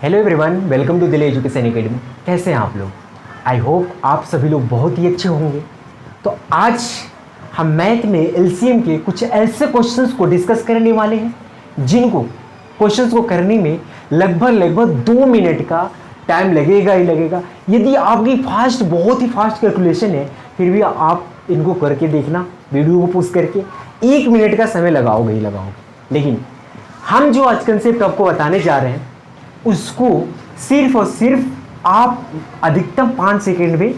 Hello everyone, welcome to Delhi education academy. कैसे हैं आप लोग? आई होप आप सभी लोग बहुत ही अच्छे होंगे। तो आज हम मैथ में एलसीएम के कुछ ऐसे क्वेश्चंस को डिस्कस करने वाले हैं जिनको क्वेश्चंस को करने में लगभग 2 मिनट का टाइम लगेगा ही लगेगा। यदि आपकी बहुत ही फास्ट कैलकुलेशन है फिर भी आप इनको करके देखना, वीडियो को पोस्ट करके 1 मिनट का समय लगाओगे ही लगाओगे। लेकिन हम जो आज कंसेप्ट आपको बताने जा रहे हैं उसको सिर्फ और सिर्फ आप अधिकतम 5 सेकेंड में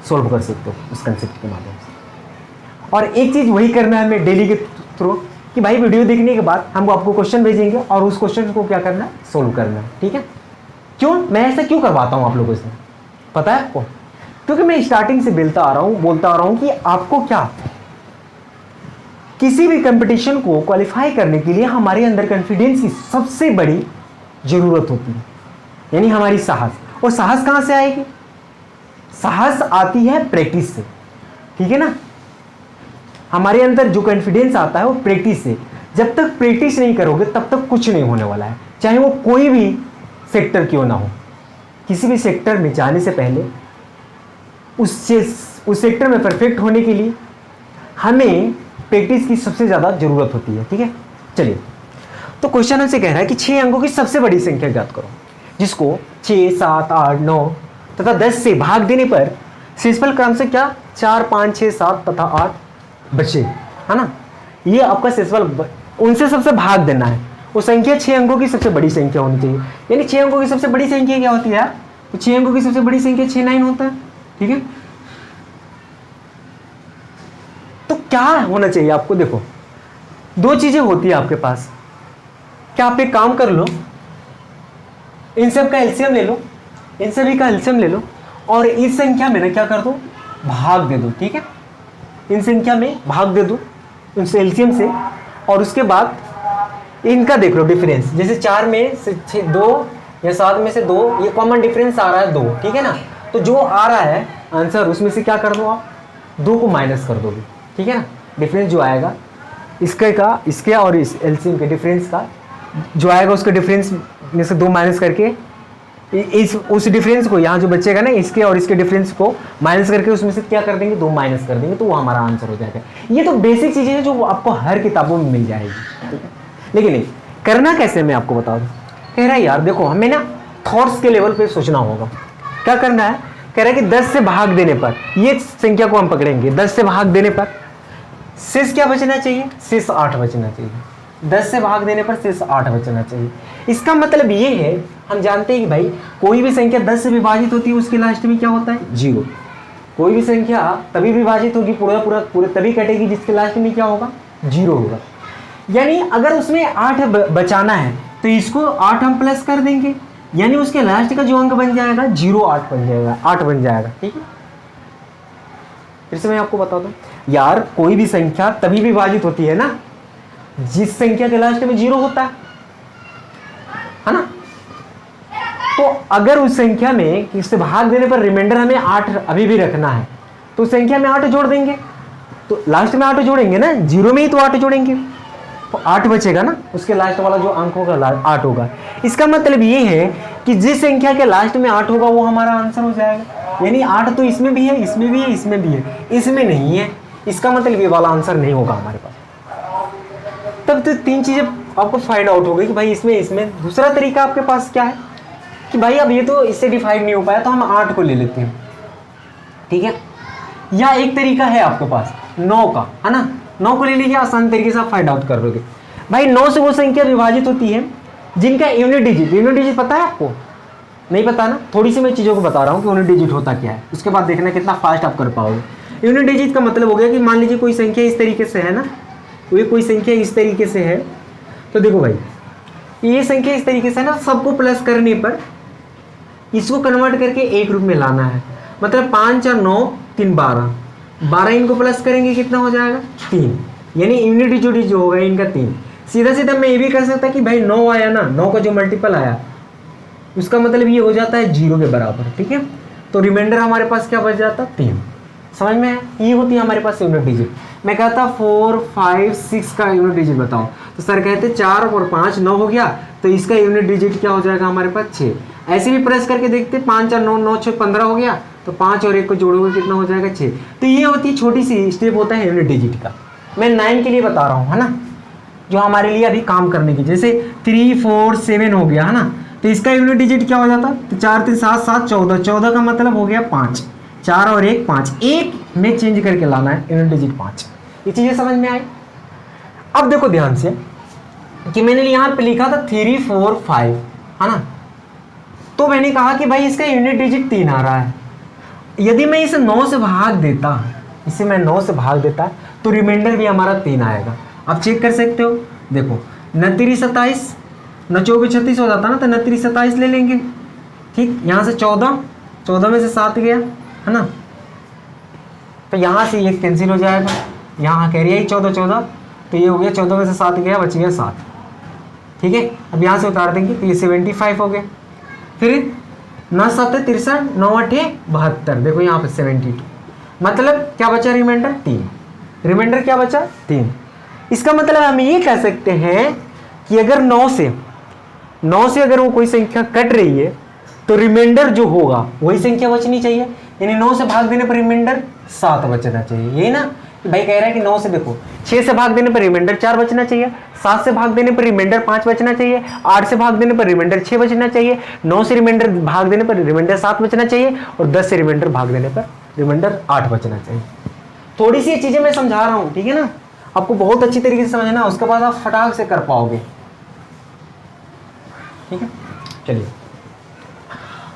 सॉल्व कर सकते हो उस कंसेप्ट के माध्यम से। और एक चीज़ वही करना है हमें डेली के थ्रू कि भाई वीडियो देखने के बाद हम आपको क्वेश्चन भेजेंगे और उस क्वेश्चन को क्या करना है, सोल्व करना है। ठीक है? क्यों मैं ऐसा क्यों करवाता हूँ आप लोगों से, पता है आपको? क्योंकि मैं स्टार्टिंग से बोलता आ रहा हूँ कि आपको क्या किसी भी कंपटीशन को क्वालिफाई करने के लिए हमारे अंदर कॉन्फिडेंस की सबसे बड़ी जरूरत होती है, यानी हमारी साहस। और साहस कहां से आएगी? साहस आती है प्रैक्टिस से। ठीक है ना? हमारे अंदर जो कॉन्फिडेंस आता है वो प्रैक्टिस से। जब तक प्रैक्टिस नहीं करोगे तब तक कुछ नहीं होने वाला है, चाहे वो कोई भी सेक्टर क्यों ना हो। किसी भी सेक्टर में जाने से पहले उस सेक्टर में परफेक्ट होने के लिए हमें प्रैक्टिस की सबसे ज़्यादा जरूरत होती है। ठीक है? चलिए, तो क्वेश्चन हमसे कह रहा है कि 6 अंकों की सबसे बड़ी संख्या ज्ञात करो, जिसको 6, 7, 8, 9 तथा 10 से भाग देने पर शेषफल क्रम से क्या 4, 5, 6, 7 तथा 8 बचे, है ना? ये आपका शेषफल, उनसे सबसे भाग देना है। वो संख्या 6 अंकों की सबसे बड़ी संख्या होनी चाहिए। यानी 6 अंकों की सबसे बड़ी संख्या क्या होती है यार? तो 6 अंकों की सबसे बड़ी संख्या 6, 9 होता है। ठीक है? तो क्या होना चाहिए आपको? देखो, 2 चीजें होती है आपके पास। क्या आप एक काम कर लो, इन सब का एलसीएम ले लो, इन सभी का एलसीएम ले लो और इस संख्या में ना क्या कर दो, भाग दे दो। ठीक है? इन संख्या में भाग दे दो उनसे एलसीएम से, और उसके बाद इनका देख लो डिफरेंस। जैसे 4 में से 2 या 7 में से 2, ये कॉमन डिफरेंस आ रहा है 2। ठीक है ना? तो जो आ रहा है आंसर उसमें से क्या कर दो, आप 2 को माइनस कर दोगे। ठीक है ना? डिफरेंस जो आएगा इसके और इस एलसीएम के डिफरेंस का जो आएगा उसके डिफरेंस में से 2 माइनस करके उस डिफरेंस को, यहाँ जो बचेगा ना इसके और इसके डिफरेंस को माइनस करके उसमें से क्या कर देंगे, 2 माइनस कर देंगे, तो वो हमारा आंसर हो जाएगा। ये तो बेसिक चीजें हैं जो आपको हर किताबों में मिल जाएगी। ठीक है? लेकिन नहीं करना कैसे, मैं आपको बता दूं। कह रहा है यार देखो, हमें ना थॉट्स के लेवल पे सोचना होगा। क्या करना है? कह रहा है कि 10 से भाग देने पर, ये संख्या को हम पकड़ेंगे, 10 से भाग देने पर शेष क्या बचना चाहिए? शेष 8 बचना चाहिए। 10 से भाग देने पर शेष 8 बचना चाहिए। इसका मतलब ये है, हम जानते हैं कि भाई कोई भी संख्या 10 से विभाजित होती है उसके लास्ट में क्या होता है, 0। कोई भी संख्या तभी विभाजित होगी, पूरे तभी कटेगी जिसके लास्ट में क्या होगा, 0 होगा। यानी अगर उसमें 8 बचाना है तो इसको 8 हम प्लस कर देंगे, यानी उसके लास्ट का जो अंक बन जाएगा 0, 8 बन जाएगा। ठीक है? फिर से मैं आपको बता दूं यार, कोई भी संख्या तभी विभाजित होती है ना जिस संख्या के लास्ट में 0 होता है ना? तो अगर उस संख्या में इससे भाग देने पर रिमाइंडर हमें 8 अभी भी रखना है तो संख्या में 8 जोड़ देंगे, तो लास्ट में 8 जोड़ेंगे ना, 0 में ही तो 8 जोड़ेंगे, तो 8 बचेगा ना, उसके लास्ट वाला जो अंक होगा 8 होगा। इसका मतलब ये है कि जिस संख्या के लास्ट में 8 होगा वो हमारा आंसर हो जाएगा। यानी 8 तो इसमें भी है, इसमें भी है, इसमें भी है, इसमें नहीं है, इसका मतलब ये वाला आंसर नहीं होगा हमारे पास। तब तो 3 चीजें आपको फाइंड आउट हो गई कि भाई इसमें। दूसरा तरीका आपके पास क्या है कि भाई अब ये तो इससे डिफाइंड नहीं हो पाया तो हम 8 को ले लेते हैं। ठीक है? या एक तरीका है आपके पास 9 का, है ना? 9 को ले लीजिए, आसान तरीके से आप फाइंड आउट कर लोगे। भाई 9 से वो संख्या विभाजित होती है जिनका यूनिट डिजिट पता है आपको? नहीं पता ना? थोड़ी सी मैं चीज़ों को बता रहा हूँ कि यूनिट डिजिट होता क्या है, उसके बाद देखना कितना फास्ट आप कर पाओगे। यूनिट डिजिट का मतलब हो गया कि मान लीजिए कोई संख्या इस तरीके से है ना, ये कोई संख्या इस तरीके से है, तो देखो भाई ये संख्या इस तरीके से है ना, सबको प्लस करने पर इसको कन्वर्ट करके एक रूप में लाना है। मतलब 5 और 9, 3, 12 इनको प्लस करेंगे कितना हो जाएगा, 3। यानी यूनिट डिजिट जो होगा इनका 3। सीधा सीधा मैं ये भी कर सकता कि भाई 9 आया ना, 9 का जो मल्टीपल आया उसका मतलब ये हो जाता है 0 के बराबर। ठीक है? तो रिमाइंडर हमारे पास क्या बच जाता, 3। समझ में है? ये होती है हमारे पास यूनिट डिजिट। मैं कहता 4, 5, 6 का यूनिट डिजिट बताओ, तो सर कहते 4 और 5 9 हो गया, तो इसका यूनिट डिजिट क्या हो जाएगा हमारे पास 6। ऐसे भी प्रेस करके देखते 5 और 9, 9 6 15 हो गया, तो 5 और 1 को जोड़ोगे कितना हो जाएगा 6। तो ये होती है छोटी सी स्टेप होता है यूनिट डिजिट का। मैं 9 के लिए बता रहा हूँ, है ना, जो हमारे लिए अभी काम करने की, जैसे 3, 4, 7 हो गया, है ना, तो इसका यूनिट डिजिट क्या हो जाता, तो 4 3 7 7 14, 14 का मतलब हो गया 5, 4 और 1 5, एक में चेंज करके लाना है यूनिट डिजिट 5। ये चीजें समझ में आई। अब देखो ध्यान से कि मैंने यहाँ पे लिखा था 3, 4, 5, है ना, तो मैंने कहा कि भाई इसका यूनिट डिजिट 3 आ रहा है। यदि मैं इसे 9 से भाग देता, इसे मैं 9 से भाग देता तो रिमाइंडर भी हमारा 3 आएगा। आप चेक कर सकते हो, देखो 29 27, 24 36 हो जाता ना, तो 29 27 ले लेंगे, ठीक। यहाँ से 14, 14 में से 7 गया, है ना, तो यहाँ से ये कैंसिल हो जाएगा, यहाँ कैरी आई 14 14, तो ये हो गया 14 में से 7 गया, बच गया 7, ठीक है। अब यहाँ से उतार देंगे तो ये 75 हो गया। फिर 9 7 63, 9 8 72, देखो यहाँ पे 72, मतलब क्या बचा रिमाइंडर 3, रिमाइंडर क्या बचा 3। इसका मतलब हम ये कह सकते हैं कि अगर 9 से अगर वो कोई संख्या कट रही है तो रिमाइंडर जो होगा वही संख्या बचनी चाहिए, यानी 9 से भाग देने पर रिमाइंडर 7 बचना चाहिए। यही ना कि भाई कह रहा है कि 9 से देखो 6 से भाग देने पर रिमाइंडर 4 बचना चाहिए, 7 से भाग देने पर रिमाइंडर 5 बचना चाहिए, 8 से भाग देने पर रिमाइंडर 6 बचना चाहिए, 9 से रिमाइंडर भाग देने पर रिमाइंडर 7 बचना चाहिए, और 10 से रिमाइंडर भाग देने पर रिमाइंडर 8 बचना चाहिए। थोड़ी सी ये चीजें मैं समझा रहा हूँ, ठीक है ना, आपको बहुत अच्छी तरीके से समझना, उसके बाद आप फटाक से कर पाओगे, ठीक है। चलिए,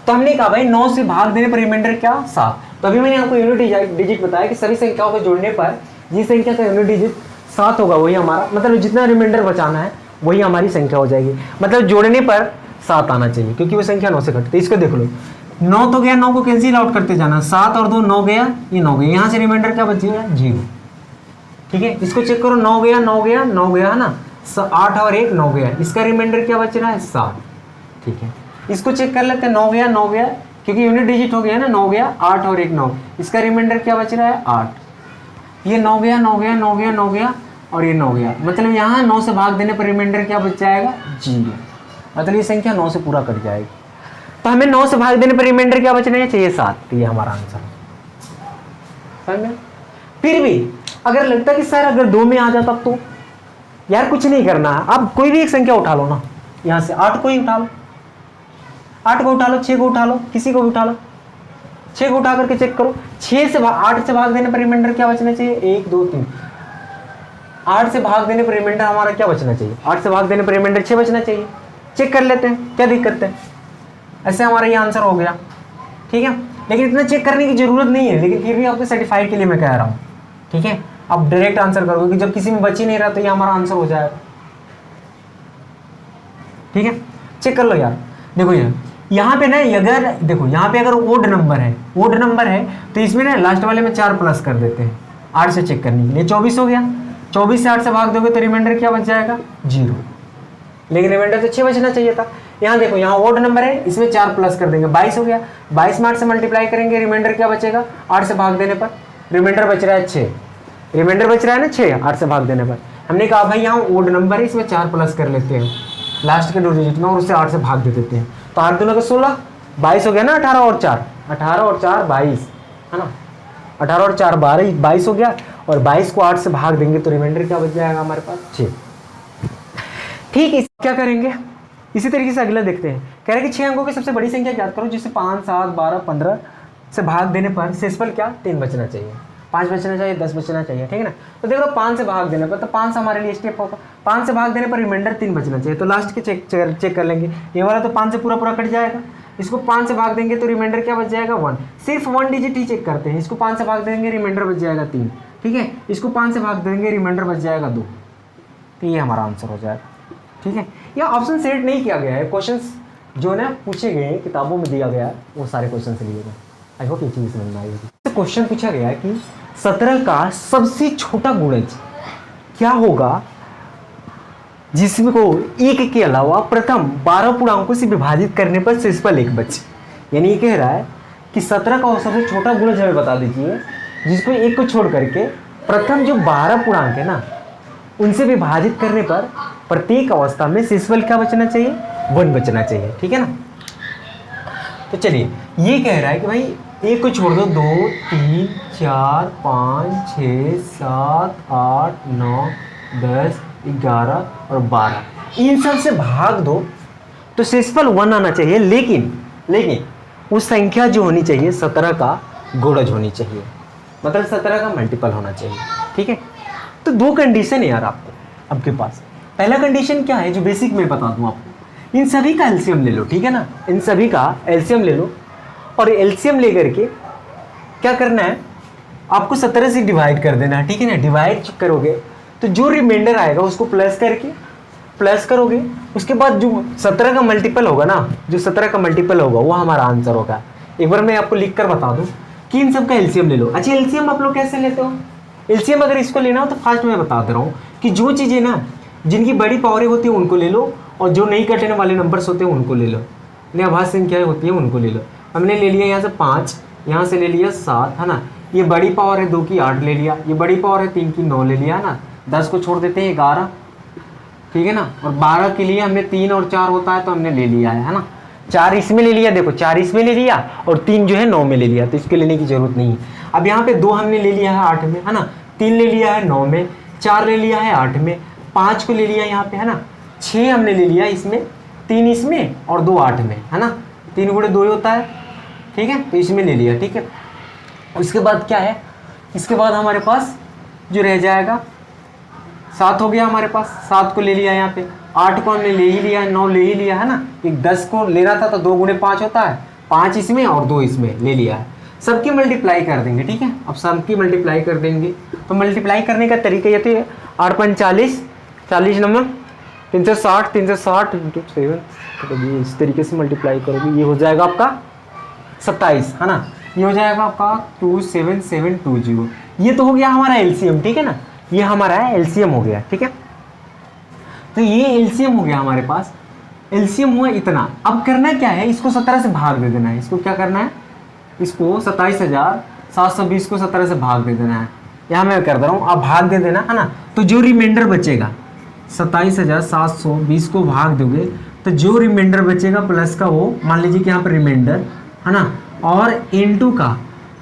तो हमने कहा भाई 9 से भाग देने पर रिमाइंडर क्या 7, तो अभी मैंने आपको यूनिट डिजिट बताया कि सभी संख्याओं को जोड़ने पर जिस संख्या का यूनिट डिजिट 7 होगा वही हमारा, मतलब जितना रिमाइंडर बचाना है वही हमारी संख्या हो जाएगी, मतलब जोड़ने पर 7 आना चाहिए, क्योंकि वो संख्या 9 से घटती है। इसको देख लो, 9 तो गया, 9 को कैंसिल आउट करते जाना, 7 और 2 9 गया, ये 9 गया, यहाँ से रिमाइंडर क्या बचेगा 0, ठीक है। इसको चेक करो, 9 गया 9 गया 9 गया, है ना, 8 और 1 9 गया, इसका रिमाइंडर क्या बच रहा है 7, ठीक है। इसको चेक कर लेते हैं, 9 गया 9 गया, क्योंकि यूनिट डिजिट हो गया ना, 9 गया, 8 और 1 9, इसका रिमाइंडर क्या बच रहा है 8, ये 9 गया 9 गया 9 गया 9 गया, और ये 9 गया, मतलब यहाँ 9 से भाग देने पर रिमाइंडर क्या बच जाएगा 0, मतलब ये संख्या 9 से पूरा कट जाएगी। तो हमें 9 से भाग देने पर रिमाइंडर क्या बचना चाहिए 7, तो ये हमारा आंसर है। फिर भी अगर लगता है कि सर अगर 2 में आ जाता तो यार कुछ नहीं करना है, आप कोई भी एक संख्या उठा लो ना, यहाँ से 8 को ही उठा लो, 8 को उठा लो, 6 को उठा लो, किसी को भी उठा लो, 6 को उठा करके चेक करो, 8 से भाग देने पर रिमाइंडर क्या बचना चाहिए 1 2 3, 8 से भाग देने पर रिमाइंडर हमारा क्या बचना चाहिए, 8 से भाग देने पर रिमाइंडर 6 बचना चाहिए। चेक कर लेते हैं, क्या दिक्कत है, ऐसे हमारा ये आंसर हो गया, ठीक है। लेकिन इतना चेक करने की जरूरत नहीं है, लेकिन फिर भी आपको सर्टिफाइड के लिए मैं कह रहा हूँ, ठीक है। आप डायरेक्ट आंसर करोगे कि जब किसी में बच ही नहीं रहा तो ये हमारा आंसर हो जाएगा, ठीक है। चेक कर लो यार, देखो यार यहाँ पे ना, अगर देखो यहाँ पे अगर ओड नंबर है तो इसमें ना लास्ट वाले में 4 प्लस कर देते हैं 8 से चेक करने के लिए, 24 हो गया, 24 से 8 से भाग दोगे तो रिमाइंडर क्या बच जाएगा 0, लेकिन रिमाइंडर तो 6 बचना चाहिए था। यहाँ देखो, यहाँ ओड नंबर है, इसमें 4 प्लस कर देंगे, 22 हो गया, 22 में 8 से मल्टीप्लाई करेंगे, रिमाइंडर क्या बचेगा 8 से भाग देने पर रिमाइंडर बच रहा है 6, रिमाइंडर बच रहा है ना 6 8 से भाग देने पर। हमने कहा भाई यहाँ ओड नंबर है, इसमें 4 प्लस कर लेते हैं लास्ट के 2 डिजिट में, और उससे 8 से भाग दे देते हैं, तो 8 दूना का 16, 22 हो गया ना, 18 और 4 22, है ना, 18 और 4 12 22 हो गया, और 22 को 8 से भाग देंगे तो रिमाइंडर क्या बच जाएगा हमारे पास 6, ठीक है। क्या करेंगे इसी तरीके से अगला देखते हैं, कह रहे हैं कि 6 अंकों की सबसे बड़ी संख्या ज्ञात करो जिससे 5 7 12 15 से भाग देने पर शेषफल क्या 3 बचना चाहिए, 5 बचना चाहिए, 10 बचना चाहिए, ठीक है ना। तो देखो 5 से भाग देने पर, तो 5 हमारे लिए स्टेप होगा, 5 से भाग देने पर रिमाइंडर 3 बचना चाहिए, तो लास्ट के चेक कर लेंगे, ये वाला तो 5 से पूरा कट जाएगा, इसको 5 से भाग देंगे तो रिमाइंडर क्या बच जाएगा 1, सिर्फ 1 डिजिट ही चेक करते हैं, इसको 5 से भाग देंगे रिमाइंडर बच जाएगा 3, ठीक है, इसको 5 से भाग देंगे रिमाइंडर बच जाएगा 2, तो ये हमारा आंसर हो जाएगा, ठीक है। यह ऑप्शन सेट नहीं किया गया है, क्वेश्चंस जो ना पूछे गए हैं किताबों में दिया गया है वो सारे क्वेश्चन लिए गए, आई होप ये चीज़ समझ में आई होगी। तो क्वेश्चन पूछा गया है कि 17 का सबसे छोटा गुणज क्या होगा जिसमें को 1 के अलावा प्रथम 12 पूर्णांकों से विभाजित करने पर शेषफल 1 बचे, यानी ये कह रहा है कि 17 का सबसे छोटा गुणज हमें बता दीजिए जिसको एक को छोड़ करके प्रथम जो 12 पूर्णांक है ना उनसे विभाजित करने पर प्रत्येक अवस्था में शेषफल क्या बचना चाहिए, 1 बचना चाहिए। ठीक है ना। तो चलिए ये कह रहा है कि भाई एक को छोड़ दो, 2 3 4 5 6 7 8 9 10 11 और 12 इन सब से भाग दो तो शेषफल 1 आना चाहिए। लेकिन उस संख्या जो होनी चाहिए 17 का गुणज होनी चाहिए, मतलब 17 का मल्टीपल होना चाहिए। ठीक है। तो 2 कंडीशन है यार आपको आपके पास। पहला कंडीशन क्या है जो बेसिक में बता दूं आपको, इन सभी का एलसीएम ले लो। ठीक है ना, इन सभी का एलसीएम ले लो और एलसीएम लेकर के क्या करना है, आपको 17 से डिवाइड कर देना है। ठीक है ना। डिवाइड करोगे तो जो रिमाइंडर आएगा उसको प्लस करोगे, उसके बाद जो 17 का मल्टीपल होगा ना, जो 17 का मल्टीपल होगा वो हमारा आंसर होगा। एक बार मैं आपको लिख कर बता दूं कि इन सब का एलसीएम ले लो। अच्छा एलसीएम आप लोग कैसे लेते हो? एलसीएम अगर इसको लेना हो तो फास्ट मैं बता दे रहा हूँ कि जो चीज़ें ना जिनकी बड़ी पावरें होती है उनको ले लो और जो नहीं कटने वाले नंबर्स होते हैं उनको ले लो, यानी अभाज्य संख्याएं होती है उनको ले लो। हमने ले लिया यहाँ से 5, यहाँ से ले लिया 7 है ना, ये बड़ी पावर है 2 की 8 ले लिया, ये बड़ी पावर है 3 की 9 ले लिया है ना, 10 को छोड़ देते हैं 11। ठीक है ना। और 12 के लिए हमने 3 और 4 होता है तो हमने ले लिया है ना, 4 इसमें ले लिया, देखो 4 इसमें ले लिया और 3 जो है 9 में ले लिया, तो इसके लेने की जरूरत नहीं है। अब यहाँ पे 2 हमने ले लिया है 8 में है ना, 3 ले लिया है 9 में, 4 ले लिया है 8 में, 5 को ले लिया यहाँ पे है ना, 6 हमने ले लिया इसमें, 3 इसमें और 2 8 में है ना, 3 गुणे 2 होता है। ठीक है, तो इसमें ले लिया। ठीक है। उसके बाद क्या है, इसके बाद हमारे पास जो रह जाएगा 7 हो गया हमारे पास, 7 को ले लिया यहाँ पे, 8 को हमने ले ही लिया है, 9 ले ही लिया है ना, एक 10 को लेना था तो 2 गुणे 5 होता है, 5 इसमें और 2 इसमें ले लिया है। सबकी मल्टीप्लाई कर देंगे। ठीक है। अब सबकी मल्टीप्लाई कर देंगे तो मल्टीप्लाई करने का तरीका ये तो 8 5 40, 40 नंबर 360, 360 इंटू 7, तो ये इस तरीके से मल्टीप्लाई करोगे, ये हो जाएगा आपका 27 है ना, ये हो जाएगा आपका 27720। ये तो हो गया हमारा एलसीएम। ठीक है ना, ये हमारा एलसीएम हो गया। ठीक है। तो ये एलसीएम हो गया हमारे पास, एलसीएम हुआ इतना। अब करना क्या है, इसको 17 से भाग दे देना है। इसको क्या करना है, इसको 27,720 को 17 से भाग दे देना है। यहाँ मैं कर दे रहा हूँ, आप भाग दे देना है ना, तो जो रिमाइंडर बचेगा 27,720 को भाग दोगे तो जो रिमाइंडर बचेगा प्लस का वो मान लीजिए कि यहाँ पर रिमाइंडर है ना, और इनटू का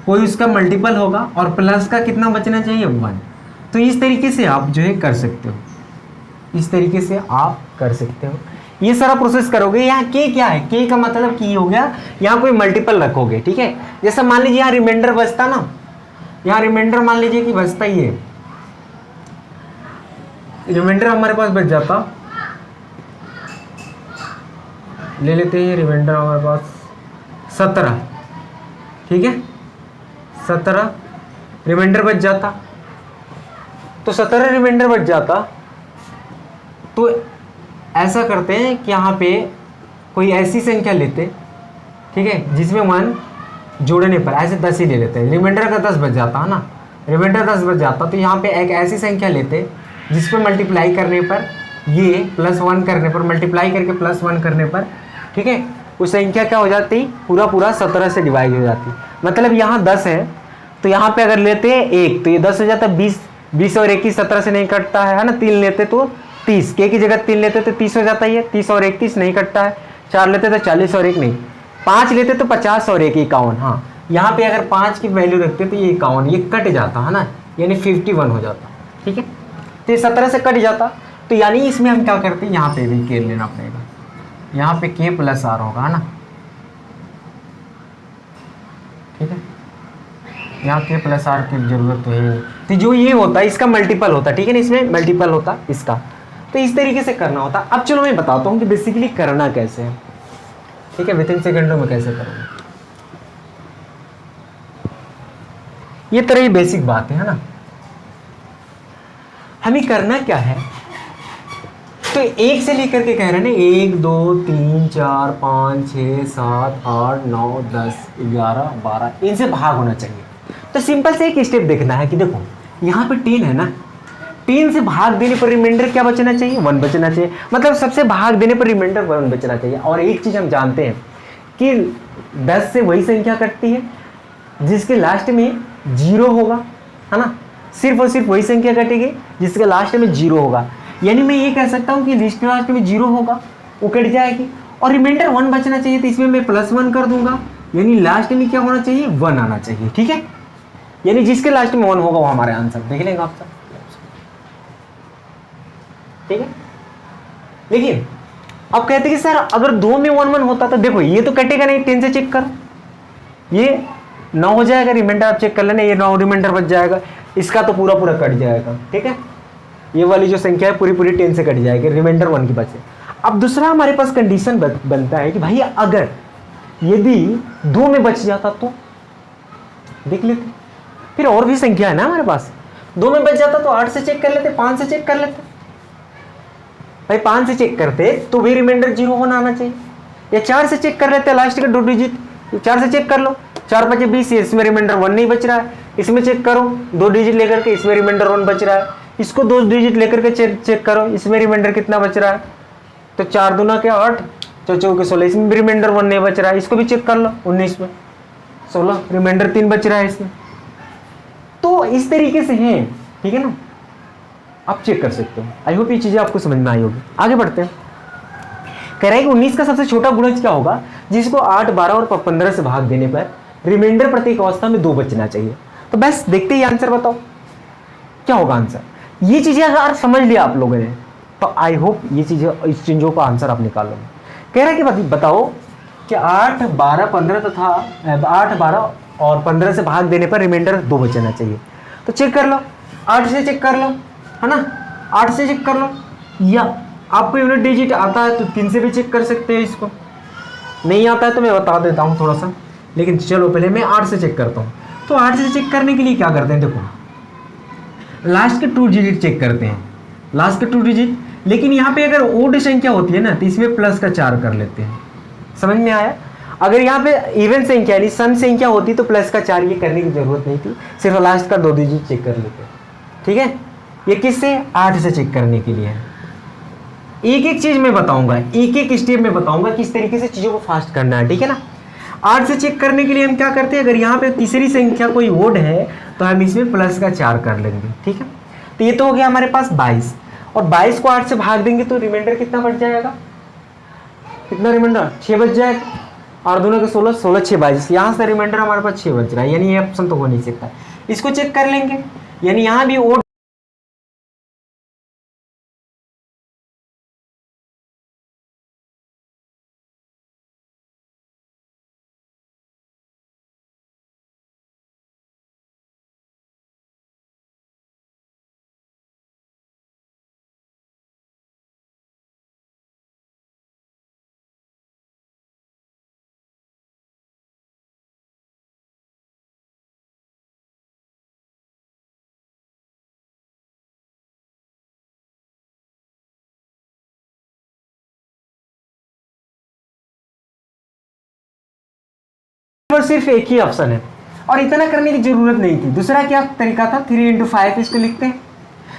कोई उसका मल्टीपल होगा और प्लस का कितना बचना चाहिए 1। तो इस तरीके से आप जो है कर सकते हो, इस तरीके से आप कर सकते हो। ये सारा प्रोसेस करोगे। यहाँ के क्या है, के का मतलब की हो गया, यहाँ कोई मल्टीपल रखोगे। ठीक है। जैसे मान लीजिए यहाँ रिमाइंडर बचता ना, यहाँ रिमाइंडर मान लीजिए कि बचता ही है, रिमाइंडर हमारे पास बच जाता, ले लेते हैं रिमाइंडर हमारे पास 17। ठीक है, 17 रिमाइंडर बच जाता, तो 17 रिमाइंडर बच जाता। तो ऐसा करते हैं कि यहाँ पे कोई ऐसी संख्या लेते, ठीक है, जिसमें 1 जोड़ने पर ऐसे 10 ही ले लेते हैं, रिमाइंडर का 10 बच जाता है ना, रिमाइंडर 10 बच जाता। तो यहाँ पे एक ऐसी संख्या लेते जिस पर मल्टीप्लाई करने पर ये +1 करने पर, मल्टीप्लाई करके +1 करने पर, ठीक है, उस संख्या क्या हो जाती, पूरा 17 से डिवाइड हो जाती। मतलब यहाँ 10 है तो यहाँ पे अगर लेते हैं 1 तो ये 10 हो जाता है, 20 और 1 की 17 से नहीं कटता है ना, 3 लेते तो 30, के की जगह 3 लेते तो 30 हो जाता है, 30 और 1 30 नहीं कटता है, 4 लेते तो 40 और 1 नहीं, 5 लेते तो 50 और 1 51। हाँ, यहाँ पे अगर 5 की वैल्यू रखते तो ये 51, ये कट जाता है ना, यानी 51 हो जाता। ठीक है, तो ये 17 से कट जाता। तो यानी इसमें हम क्या करते हैं, यहाँ पे भी के लेना पड़ेगा, यहाँ पे के प्लस आर होगा ना। ठीक है, यहाँ के प्लस आर की जरूरत तो है, तो जो ये होता है इसका मल्टीपल होता है। ठीक है ना, इसमें मल्टीपल होता इसका। तो इस तरीके से करना होता। अब चलो मैं बताता हूँ कि बेसिकली करना कैसे है। ठीक है, विथिन सेकंडों में कैसे करोगे, ये तरह की बेसिक बात है ना। हमें करना क्या है, तो 1 से लेकर के कह रहे हैं ना, 1 2 3 4 5 6 7 8 9 10 11 12 इनसे भाग होना चाहिए। तो सिंपल से एक स्टेप देखना है कि देखो यहाँ पे 10 है ना, 3 से भाग देने पर रिमाइंडर क्या बचना चाहिए, 1 बचना चाहिए। मतलब सबसे भाग देने पर रिमाइंडर 1 बचना चाहिए। और एक चीज हम जानते हैं कि 10 से वही संख्या कटती है जिसके लास्ट में जीरो होगा, है ना, सिर्फ और सिर्फ वही संख्या कटेगी जिसके लास्ट में जीरो होगा। यानी मैं ये कह सकता हूँ कि लिस्ट के लास्ट में जीरो होगा, वो कट जाएगी, और रिमाइंडर 1 बचना चाहिए, तो इसमें मैं +1 कर दूंगा, यानी लास्ट में क्या होना चाहिए, 1 आना चाहिए। ठीक है, यानी जिसके लास्ट में 1 होगा वो हमारे आंसर, देख लेंगे आप सब। ठीक है, लेकिन अब कहते हैं कि सर अगर 2 में 1 1 होता तो देखो ये तो कटेगा नहीं, 10 से चेक कर, ये 9 हो जाएगा, रिमाइंडर आप चेक कर लेना, ये 9 रिमाइंडर बच जाएगा, इसका तो पूरा पूरा कट जाएगा। ठीक है, ये वाली जो संख्या है पूरी पूरी 10 से कट जाएगी, रिमाइंडर 1 की बचे। अब दूसरा हमारे पास कंडीशन बनता है कि भाई अगर यदि 2 में बच जाता तो देख लेते, फिर और भी संख्या है ना हमारे पास, 2 में बच जाता तो 8 से चेक कर लेते, 5 से चेक कर लेते। भाई 5 से चेक करते तो भी रिमाइंडर 0 होना आना चाहिए, या 4 से चेक कर लेते, लास्ट के 2 डिजिट 4 से चेक कर लो, 4 5 20, इसमें रिमाइंडर 1 नहीं बच रहा है, इसमें चेक करो 2 डिजिट लेकर के, इसमें रिमाइंडर 1 बच रहा है, इसको 2 डिजिट लेकर के चेक करो, इसमें रिमाइंडर कितना बच रहा है, तो 4 दूना क्या 8, 4 चौके 16, इसमें भी रिमाइंडर 1 नहीं बच रहा है, इसको भी चेक कर लो 19 में 16, रिमाइंडर 3 बच रहा है इसमें। तो इस तरीके से है, ठीक है ना, आप चेक कर सकते हो। आई होप ये चीजें आपको समझ में आई होगी। आगे बढ़ते हैं, कह रहा है कि 19 का सबसे छोटा गुणज क्या होगा जिसको 8 12 और 15 से भाग देने पर रिमाइंडर प्रत्येक अवस्था में 2 बचना चाहिए। तो बस देखते ही आंसर बताओ क्या होगा आंसर। ये चीजें अगर समझ लिया आप लोगों ने तो आई होप ये चीजें, इस चीजों का आंसर आप निकाल लोगे। कह रहा है कि बताओ कि 8 12 15 तथा 8 12 और 15 से भाग देने पर रिमाइंडर 2 बचना चाहिए। तो चेक कर लो, 8 से चेक कर लो, है ना, 8 से चेक कर लो, या आपको यूनिट डिजिट आता है तो 3 से भी चेक कर सकते हैं, इसको नहीं आता है तो मैं बता देता हूँ थोड़ा सा, लेकिन चलो पहले मैं 8 से चेक करता हूँ। तो 8 से चेक करने के लिए क्या करते हैं, देखो लास्ट के 2 डिजिट चेक करते हैं, लास्ट के 2 डिजिट, लेकिन यहाँ पे अगर ओड संख्या होती है ना तो इसमें प्लस का 4 कर लेते हैं। समझ में आया? अगर यहाँ पे इवन संख्या यानी सम संख्या होती तो प्लस का 4 ये करने की जरूरत नहीं थी, सिर्फ लास्ट का 2 डिजिट चेक कर लेते। ठीक है, ये किससे, 8 से चेक करने के लिए है। एक एक चीज मैं बताऊंगा, एक एक स्टेप में बताऊंगा किस तरीके से चीजों को फास्ट करना है। ठीक है ना, 8 से चेक करने के लिए हम क्या करते हैं, अगर यहाँ पे तीसरी संख्या कोई ओड है तो हम इसमें प्लस का 4 कर लेंगे। ठीक है, तो ये तो हो गया हमारे पास 22, और 22 को 8 से भाग देंगे तो रिमाइंडर कितना बच जाएगा, कितना रिमाइंडर 6 बच जाएगा, और दोनों के 16 16 6 22, यहाँ से रिमाइंडर हमारे पास 6 बच रहा है, यानी ये ऑप्शन तो हो नहीं सकता। इसको चेक कर लेंगे, यानी यहाँ भी ओड सिर्फ एक ही ऑप्शन है, और इतना करने की जरूरत नहीं थी। दूसरा क्या तरीका था, 3 × 5 इसको लिखते हैं।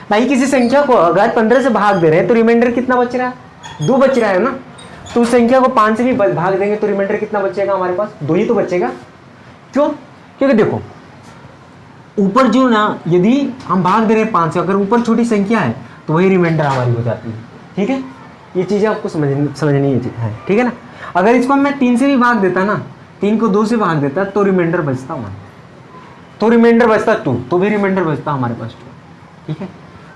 भाई किसी संख्या को अगर 15 से भाग दे रहे हैं तो रिमाइंडर कितना बच रहा है, 2 बच रहा है ना, तो उस संख्या को 5 से भी भाग देंगे तो रिमाइंडर कितना बचेगा हमारे पास, 2 ही तो बचेगा। क्यों, क्योंकि देखो ऊपर जो ना, यदि हम भाग दे रहे हैं 5 से, अगर ऊपर छोटी संख्या है तो वही रिमाइंडर हमारी हो जाती है। ठीक है, ये चीजें आपको समझनी है। ठीक है ना, अगर इसको मैं 3 से भी भाग देता ना, 3 को 2 से भाग देता तो रिमाइंडर बचता 1, तो रिमाइंडर बचता 2, तो भी रिमाइंडर बचता हमारे पास 2। ठीक है,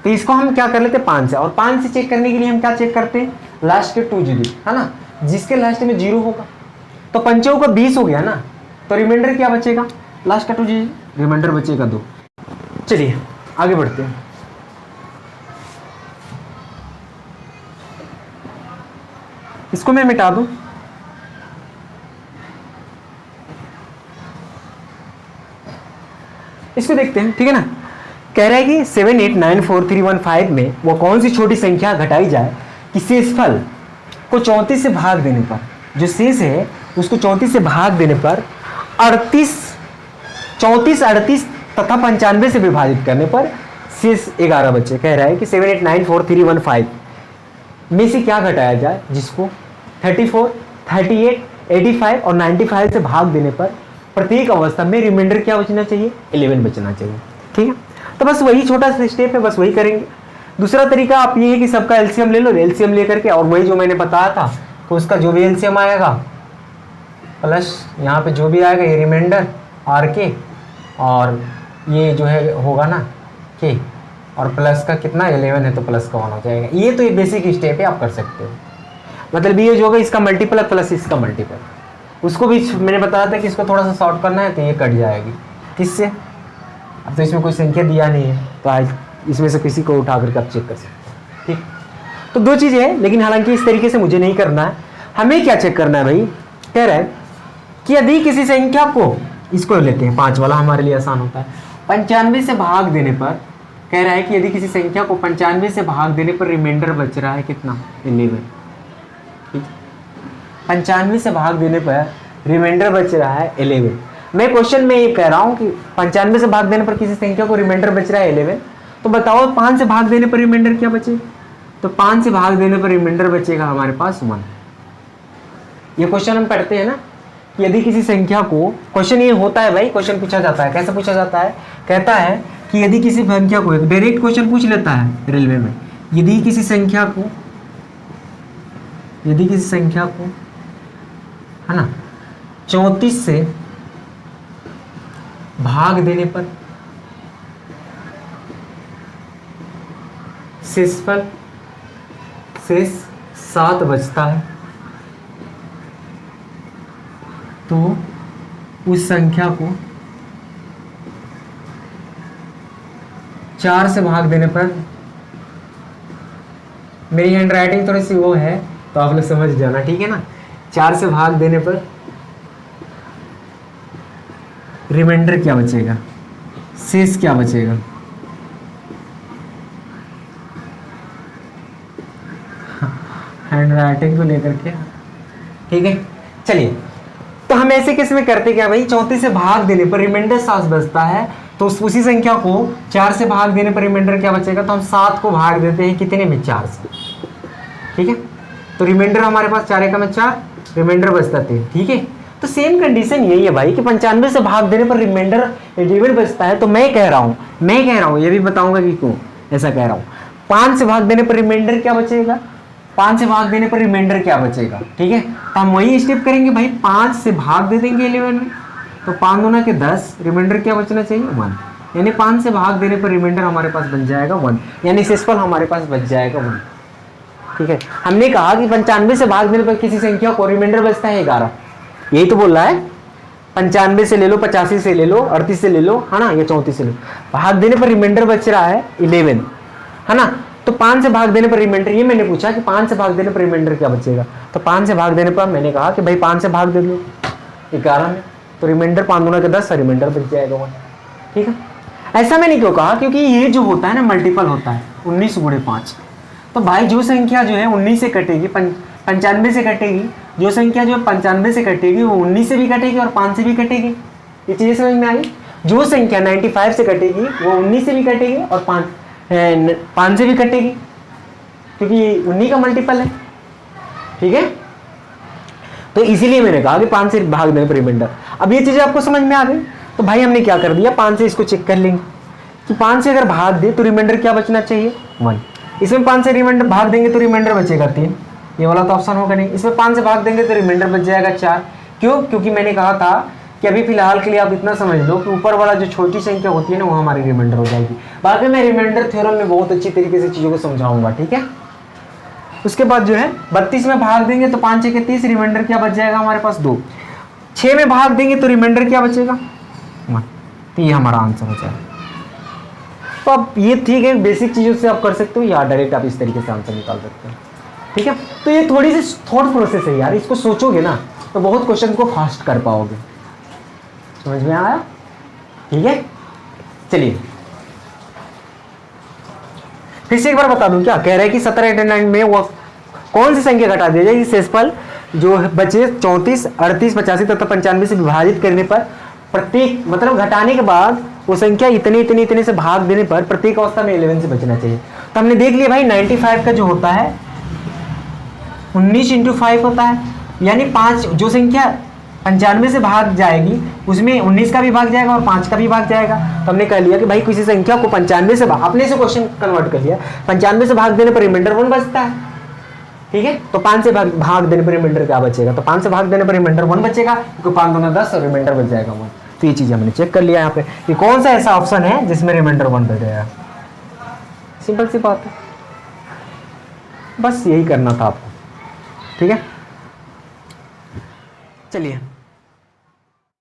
तो इसको हम क्या कर लेते 5 से, और 5 से चेक करने के लिए हम क्या चेक करते हैं, लास्ट के 2 डिजिट, है ना, जिसके लास्ट में 0 होगा, तो 5 का 20 हो गया ना, तो रिमाइंडर क्या बचेगा, लास्ट का 2 डिजिट, रिमाइंडर बचेगा 2। चलिए आगे बढ़ते हैं। इसको मैं मिटा दूं, इसको देखते हैं। ठीक है ना, कह रहा है कि 7 8 9 4 3 1 5 में वो कौन सी छोटी संख्या घटाई जाए कि शेषफल को 34 से भाग देने पर, जो शेष है उसको 34 से भाग देने पर 38 तथा 95 से विभाजित करने पर शेष 11 बचे। कह रहा है कि 7 8 9 4 3 1 5 में से क्या घटाया जाए जिसको 34 38 85 और 95 से भाग देने पर प्रत्येक अवस्था में रिमाइंडर क्या बचना चाहिए, 11 बचना चाहिए। ठीक है, तो बस वही छोटा सा स्टेप है, बस वही करेंगे। दूसरा तरीका आप ये है कि सबका एलसीएम ले लो, एलसीएम लेकर के और वही जो मैंने बताया था तो उसका जो भी एलसीएम आएगा प्लस यहाँ पे जो भी आएगा ये रिमाइंडर आर के और ये जो है होगा ना के और प्लस का कितना 11 है तो प्लस का 1 हो जाएगा। ये तो ये बेसिक स्टेप है, आप कर सकते हो। मतलब ये जो होगा इसका मल्टीपल प्लस इसका मल्टीपल, उसको भी मैंने बताया था कि इसको थोड़ा सा शॉर्ट करना है तो ये कट जाएगी। किससे? अब तो इसमें कोई संख्या दिया नहीं है तो आज इसमें से किसी को उठा करके आप चेक कर सकते हैं। ठीक, तो दो चीज़ें हैं, लेकिन हालांकि इस तरीके से मुझे नहीं करना है। हमें क्या चेक करना है भाई, कह रहा है कि यदि किसी संख्या को, इसको लेते हैं 5 वाला, हमारे लिए आसान होता है। 95 से भाग देने पर कह रहा है कि यदि किसी संख्या को 95 से भाग देने पर रिमाइंडर बच रहा है कितना, 11। ठीक, 95 से भाग देने पर रिमाइंडर बच रहा है 11। मैं क्वेश्चन में ये कह रहा हूँ कि 95 से भाग देने पर किसी संख्या को रिमाइंडर बच रहा है 11, तो बताओ 5 से भाग देने पर रिमाइंडर क्या बचेगा? तो 5 से भाग देने पर रिमाइंडर बचेगा हमारे पास 1। ये क्वेश्चन हम पढ़ते हैं ना, यदि किसी संख्या को, क्वेश्चन ये होता है भाई, क्वेश्चन पूछा जाता है, कैसे पूछा जाता है? कहता है कि यदि किसी संख्या को, डायरेक्ट क्वेश्चन पूछ लेता है रेलवे में, यदि किसी संख्या को है ना 34 से भाग देने पर शेषफल शेष 7 बचता है, तो उस संख्या को 4 से भाग देने पर, मेरी हैंड राइटिंग थोड़ी सी वो है तो आप लोग समझ जाना, ठीक है ना। 4 से भाग देने पर रिमाइंडर क्या बचेगा, शेष क्या बचेगा? हैंड राइटिंग को लेकर के, ठीक है। चलिए, तो हम ऐसे केस में करते क्या भाई, 34 से भाग देने पर रिमाइंडर 7 बचता है, तो उसी संख्या को 4 से भाग देने पर रिमाइंडर क्या बचेगा? तो हम 7 को भाग देते हैं कितने में, 4 से। ठीक है, तो रिमाइंडर हमारे पास 4 एकम 4, रिमाइंडर बचता 3। ठीक है, तो सेम कंडीशन यही है भाई कि 95 से भाग देने पर रिमाइंडर 11 बचता है। तो मैं कह रहा हूँ ये भी बताऊंगा कि क्यों ऐसा कह रहा हूँ। 5 से भाग देने पर रिमाइंडर क्या बचेगा, 5 से भाग देने पर रिमाइंडर क्या बचेगा? ठीक है, तो हम वही स्टेप करेंगे भाई, 5 से भाग दे देंगे 11 में, तो 5 दूना के 10, रिमाइंडर क्या बचना चाहिए, 1। यानी 5 से भाग देने पर रिमाइंडर हमारे पास बन जाएगा 1, यानी शेषफल हमारे पास बच जाएगा 1। ठीक है, हमने कहा कि 95 से भाग देने पर किसी संख्या को रिमाइंडर बचता है 11, यही तो बोल रहा है। 95 से ले लो, 85 से ले लो, 38 से ले लो, है ना, या 34 से ले लो, भाग देने पर रिमाइंडर बच रहा है 11, है ना। तो 5 से भाग देने पर रिमाइंडर, ये मैंने पूछा कि 5 से भाग देने पर रिमाइंडर क्या बचेगा, तो 5 से भाग देने पर मैंने कहा कि भाई 5 से भाग दे दो 11 में, तो रिमाइंडर 5 दूना के 10, रिमाइंडर बच जाएगा 1। ठीक है, ऐसा मैंने क्यों कहा, क्योंकि ये जो होता है ना मल्टीपल होता है 19 × 5, तो भाई जो संख्या जो है 19 से कटेगी, 95 से कटेगी, जो संख्या जो 95 से कटेगी वो 19 से भी कटेगी और 5 से भी कटेगी। ये चीज़ें समझ में आई। जो संख्या 95 से कटेगी वो 19 से भी कटेगी और 5 से भी कटेगी, क्योंकि 19 का मल्टीपल है। ठीक है, तो इसीलिए मैंने कहा कि 5 से भाग देने पर रिमाइंडर। अब ये चीज़ें आपको समझ में आ गई, तो भाई हमने क्या कर दिया, 5 से इसको चेक कर लेंगे कि 5 से अगर भाग दे तो रिमाइंडर क्या बचना चाहिए, 1। इसमें 5 से रिमाइंडर भाग देंगे तो रिमाइंडर बचेगा 3, ये वाला तो ऑप्शन होगा नहीं। इसमें 5 से भाग देंगे तो रिमाइंडर बच जाएगा 4। क्यों? क्योंकि मैंने कहा था कि अभी फिलहाल के लिए आप इतना समझ लो कि ऊपर वाला जो छोटी संख्या होती है ना वो हमारी रिमाइंडर हो जाएगी। बाकी मैं रिमाइंडर थ्योरम में बहुत अच्छी तरीके से चीज़ों को समझाऊंगा। ठीक है, उसके बाद जो है 32 में भाग देंगे तो 5 6 के 30, रिमाइंडर क्या बच जाएगा हमारे पास 2। 6 में भाग देंगे तो रिमाइंडर क्या बचेगा 1, तो ये हमारा आंसर हो जाएगा। तो अब ये ठीक है, बेसिक चीज़ों से आप कर सकते हो या डायरेक्ट आप इस तरीके से आंसर निकाल सकते हो। ठीक है, तो ये थोड़ी सी थॉट प्रोसेस है यार, इसको सोचोगे ना तो बहुत क्वेश्चन को फास्ट कर पाओगे। समझ में आया? ठीक है, चलिए फिर से एक बार बता दूं, क्या कह रहे हैं कि 17 89 में वो कौन सी संख्या घटा दी जाएगी, शेषफल जो बचे 34 38 85 तथा 95 से विभाजित करने पर प्रत्येक, मतलब घटाने के बाद वो संख्या इतने इतने इतने से भाग देने पर प्रत्येक अवस्था में 11 से बचना चाहिए। तो हमने देख लिया भाई 95 का जो होता है 19 × 5 होता है, यानी 5, जो संख्या 95 से भाग जाएगी, उसमें 19 का भी भाग जाएगा और 5 का भी भाग जाएगा। तो हमने कह लिया कि भाई किसी संख्या को 95 से अपने से क्वेश्चन कन्वर्ट कर लिया, 95 से भाग देने पर रिमाइंडर 1 बचता है, ठीक है। तो 5 से भाग देने पर रिमाइंडर क्या बचेगा, तो 5 से भाग देने पर रिमाइंडर 1 बचेगा, क्योंकि 5 दूना 10 और रिमाइंडर बच जाएगा 1। तो ये चीज़ हमने चेक कर लिया यहाँ पे कि कौन सा ऐसा ऑप्शन है जिसमें रिमाइंडर 1 बच जाएगा। सिंपल सी बात है, बस यही करना था आपको, ठीक है। चलिए